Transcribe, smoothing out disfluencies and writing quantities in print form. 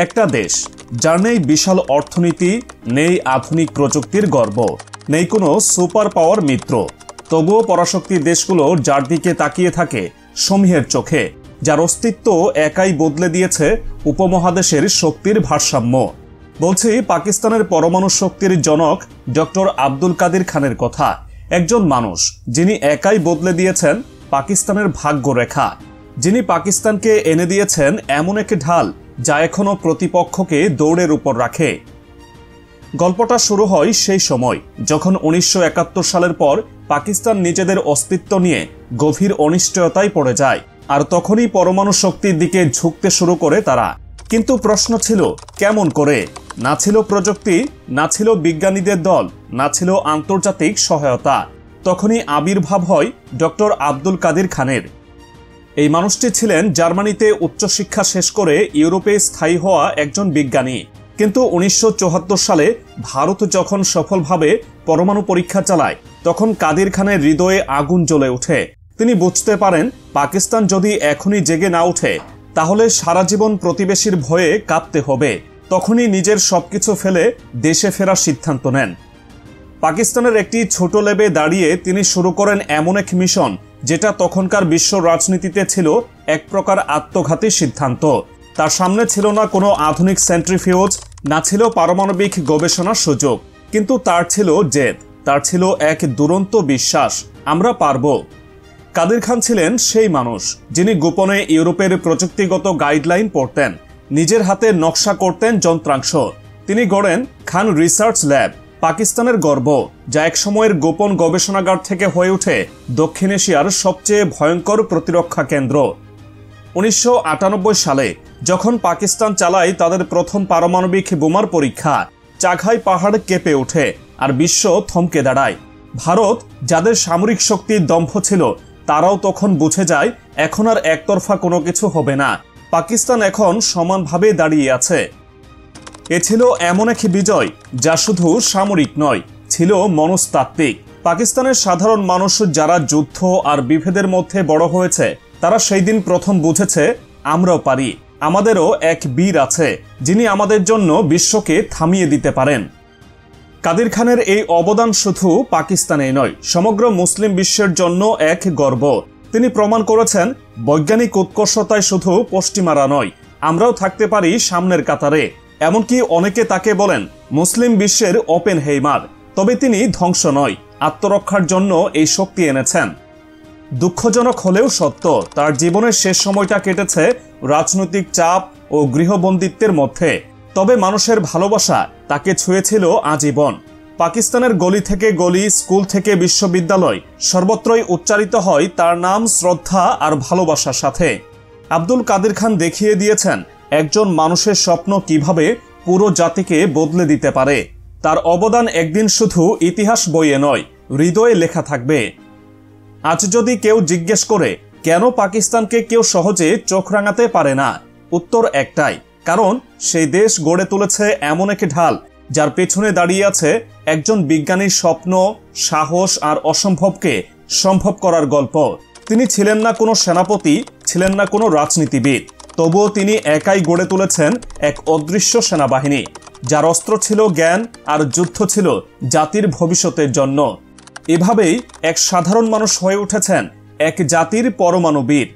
একটা দেশ যার নেই বিশাল অর্থনীতি, নেই আধুনিক প্রযুক্তির গর্ব, নেই কোনো সুপার পাওয়ার মিত্র, তবুও পরাশক্তি দেশগুলো যার দিকে তাকিয়ে থাকে সমীহের চোখে, যার অস্তিত্ব একাই বদলে দিয়েছে উপমহাদেশের শক্তির ভারসাম্য। বলছি পাকিস্তানের পরমাণু শক্তির জনক ডক্টর আব্দুল কাদির খানের কথা। একজন মানুষ যিনি একাই বদলে দিয়েছেন পাকিস্তানের ভাগ্যরেখা, যিনি পাকিস্তানকে এনে দিয়েছেন এমন এক ঢাল যা এখনো প্রতিপক্ষকে দৌড়ের উপর রাখে। গল্পটা শুরু হয় সেই সময় যখন 1971 সালের পর পাকিস্তান নিজেদের অস্তিত্ব নিয়ে গভীর অনিশ্চয়তায় পড়ে যায়, আর তখনই পরমাণু শক্তির দিকে ঝুঁকতে শুরু করে তারা। কিন্তু প্রশ্ন ছিল কেমন করে? না ছিল প্রযুক্তি, না ছিল বিজ্ঞানীদের দল, না ছিল আন্তর্জাতিক সহায়তা। তখনই আবির্ভাব হয় ডক্টর আব্দুল কাদির খানের। এই মানুষটি ছিলেন জার্মানিতে উচ্চশিক্ষা শেষ করে ইউরোপে স্থায়ী হওয়া একজন বিজ্ঞানী। কিন্তু 1974 সালে ভারত যখন সফলভাবে পরমাণু পরীক্ষা চালায়, তখন কাদির খানের হৃদয়ে আগুন জ্বলে ওঠে। তিনি বুঝতে পারেন পাকিস্তান যদি এখনই জেগে না ওঠে তাহলে সারা জীবন প্রতিবেশীর ভয়ে কাঁপতে হবে। তখনই নিজের সবকিছু ফেলে দেশে ফেরার সিদ্ধান্ত নেন। পাকিস্তানের একটি ছোট লেবে দাঁড়িয়ে তিনি শুরু করেন এমন এক মিশন যেটা তখনকার বিশ্ব রাজনীতিতে ছিল এক প্রকার আত্মঘাতী সিদ্ধান্ত। তার সামনে ছিল না কোনো আধুনিক সেন্ট্রিফিউজ, না ছিল পারমাণবিক গবেষণার সুযোগ, কিন্তু তার ছিল জেদ, তার ছিল এক দুরন্ত বিশ্বাস, আমরা পারব। কাদির খান ছিলেন সেই মানুষ যিনি গোপনে ইউরোপের প্রযুক্তিগত গাইডলাইন পড়তেন, নিজের হাতে নকশা করতেন যন্ত্রাংশ। তিনি গড়েন খান রিসার্চ ল্যাব, পাকিস্তানের গর্ব, যা এক সময়ের গোপন গবেষণাগার থেকে হয়ে ওঠে দক্ষিণ এশিয়ার সবচেয়ে ভয়ঙ্কর প্রতিরক্ষা কেন্দ্র। 1998 সালে যখন পাকিস্তান চালায় তাদের প্রথম পারমাণবিক বোমার পরীক্ষা, চাঘাই পাহাড় কেঁপে ওঠে আর বিশ্ব থমকে দাঁড়ায়। ভারত, যাদের সামরিক শক্তির দম্ভ ছিল, তারাও তখন বুঝে যায় এখন আর একতরফা কোনো কিছু হবে না, পাকিস্তান এখন সমানভাবে দাঁড়িয়ে আছে। এ ছিল এমন এক বিজয় যা শুধু সামরিক নয়, ছিল মনস্তাত্ত্বিক। পাকিস্তানের সাধারণ মানুষ যারা যুদ্ধ আর বিভেদের মধ্যে বড় হয়েছে, তারা সেই দিন প্রথম বুঝেছে আমরাও পারি, আমাদেরও এক বীর আছে যিনি আমাদের জন্য বিশ্বকে থামিয়ে দিতে পারেন। কাদির খানের এই অবদান শুধু পাকিস্তানেই নয়, সমগ্র মুসলিম বিশ্বের জন্য এক গর্ব। তিনি প্রমাণ করেছেন বৈজ্ঞানিক উৎকর্ষতায় শুধু পশ্চিমারা নয়, আমরাও থাকতে পারি সামনের কাতারে। এমনকি অনেকে তাকে বলেন মুসলিম বিশ্বের ওপেনহেইমার। তবে তিনি ধ্বংস নয়, আত্মরক্ষার জন্য এই শক্তি এনেছেন। দুঃখজনক হলেও সত্য, তার জীবনের শেষ সময়টা কেটেছে রাজনৈতিক চাপ ও গৃহবন্দিত্বের মধ্যে। তবে মানুষের ভালোবাসা তাকে ছুঁয়েছিল আজীবন। পাকিস্তানের গলি থেকে গলি, স্কুল থেকে বিশ্ববিদ্যালয়, সর্বত্রই উচ্চারিত হয় তার নাম শ্রদ্ধা আর ভালোবাসার সাথে। আব্দুল কাদির খান দেখিয়ে দিয়েছেন একজন মানুষের স্বপ্ন কিভাবে পুরো জাতিকে বদলে দিতে পারে। তার অবদান একদিন শুধু ইতিহাস বইয়ে নয়, হৃদয়ে লেখা থাকবে। আজ যদি কেউ জিজ্ঞেস করে কেন পাকিস্তানকে কেউ সহজে চোখ রাঙাতে পারে না, উত্তর একটাই, কারণ সেই দেশ গড়ে তুলেছে এমন এক ঢাল যার পেছনে দাঁড়িয়ে আছে একজন বিজ্ঞানীর স্বপ্ন, সাহস আর অসম্ভবকে সম্ভব করার গল্প। তিনি ছিলেন না কোনো সেনাপতি, ছিলেন না কোনো রাজনীতিবিদ, তবুও তিনি একাই গড়ে তুলেছেন এক অদৃশ্য সেনাবাহিনী যার অস্ত্র ছিল জ্ঞান আর যুদ্ধ ছিল জাতির ভবিষ্যতের জন্য। এভাবেই এক সাধারণ মানুষ হয়ে উঠেছেন এক জাতির পরমাণু বীর।